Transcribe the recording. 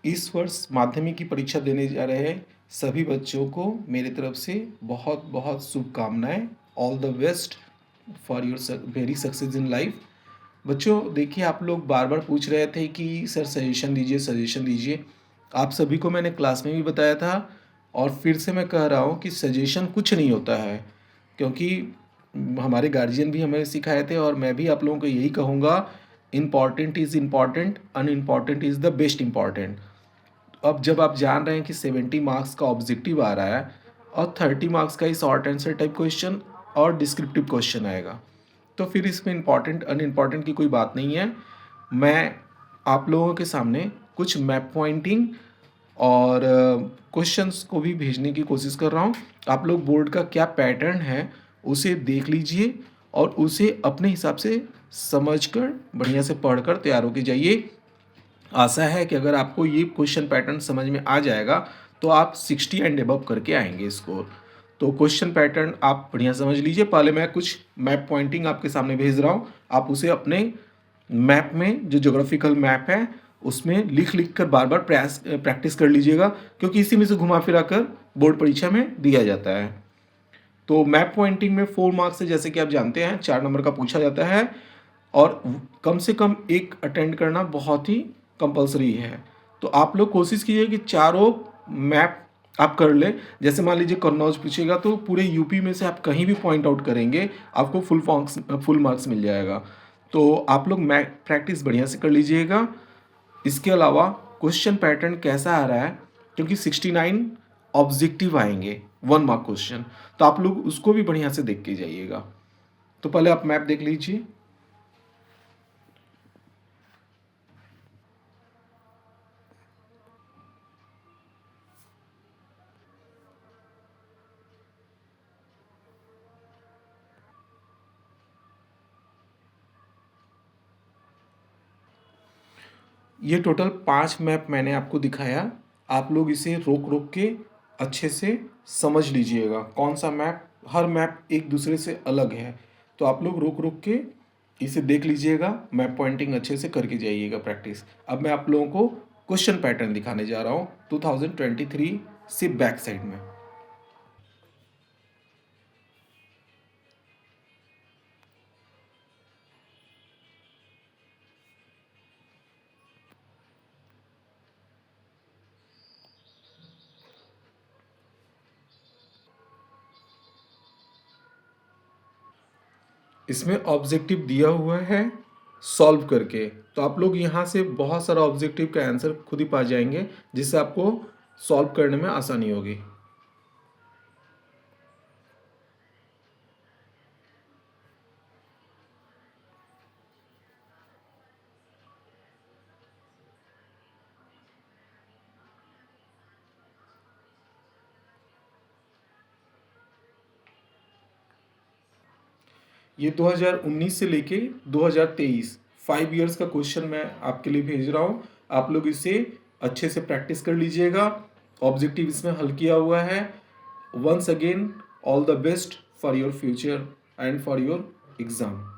इस वर्ष माध्यमिक की परीक्षा देने जा रहे हैं सभी बच्चों को मेरी तरफ से बहुत बहुत शुभकामनाएं। All the best for your very success in life. बच्चों देखिए, आप लोग बार बार पूछ रहे थे कि सर सजेशन दीजिए, सजेशन दीजिए। आप सभी को मैंने क्लास में भी बताया था और फिर से मैं कह रहा हूँ कि सजेशन कुछ नहीं होता है, क्योंकि हमारे गार्जियन भी हमें सिखाए थे और मैं भी आप लोगों को यही कहूँगा, important is important, unimportant is the best important. अब जब आप जान रहे हैं कि 70 मार्क्स का ऑब्जेक्टिव आ रहा है और 30 मार्क्स का ही शॉर्ट आंसर टाइप क्वेश्चन और डिस्क्रिप्टिव क्वेश्चन आएगा, तो फिर इसमें इम्पॉर्टेंट अनइम्पॉर्टेंट की कोई बात नहीं है। मैं आप लोगों के सामने कुछ मैप पॉइंटिंग और क्वेश्चंस को भी भेजने की कोशिश कर रहा हूँ। आप लोग बोर्ड का क्या पैटर्न है उसे देख लीजिए और उसे अपने हिसाब से समझकर बढ़िया से पढ़कर तैयार होके जाइए। आशा है कि अगर आपको ये क्वेश्चन पैटर्न समझ में आ जाएगा तो आप 60 एंड अबव करके आएंगे स्कोर। तो क्वेश्चन पैटर्न आप बढ़िया समझ लीजिए। पहले मैं कुछ मैप पॉइंटिंग आपके सामने भेज रहा हूँ, आप उसे अपने मैप में जो ज्योग्राफिकल मैप है उसमें लिख लिख कर बार बार प्रैक्टिस कर लीजिएगा, क्योंकि इसी में से घुमा फिरा कर बोर्ड परीक्षा में दिया जाता है। तो मैप पॉइंटिंग में 4 मार्क्स है, जैसे कि आप जानते हैं 4 नंबर का पूछा जाता है और कम से कम एक अटेंड करना बहुत ही कंपलसरी है। तो आप लोग कोशिश कीजिए कि चारों मैप आप कर लें। जैसे मान लीजिए कन्नौज पूछेगा तो पूरे यूपी में से आप कहीं भी पॉइंट आउट करेंगे आपको फुल मार्क्स मिल जाएगा। तो आप लोग मैप प्रैक्टिस बढ़िया से कर लीजिएगा। इसके अलावा क्वेश्चन पैटर्न कैसा आ रहा है, क्योंकि 69 ऑब्जेक्टिव आएंगे 1 मार्क क्वेश्चन, तो आप लोग उसको भी बढ़िया से देख के जाइएगा। तो पहले आप मैप देख लीजिए। ये टोटल 5 मैप मैंने आपको दिखाया। आप लोग इसे रोक रोक के अच्छे से समझ लीजिएगा। कौन सा मैप, हर मैप एक दूसरे से अलग है, तो आप लोग रोक रोक के इसे देख लीजिएगा। मैप पॉइंटिंग अच्छे से करके जाइएगा प्रैक्टिस। अब मैं आप लोगों को क्वेश्चन पैटर्न दिखाने जा रहा हूँ 2023 से बैक साइड में। इसमें ऑब्जेक्टिव दिया हुआ है सॉल्व करके, तो आप लोग यहाँ से बहुत सारा ऑब्जेक्टिव का आंसर खुद ही पा जाएंगे, जिससे आपको सॉल्व करने में आसानी होगी। ये 2019 से लेके 2023 5 इयर्स का क्वेश्चन मैं आपके लिए भेज रहा हूँ। आप लोग इसे अच्छे से प्रैक्टिस कर लीजिएगा। ऑब्जेक्टिव इसमें हल किया हुआ है। Once again all the best for your future and for your exam.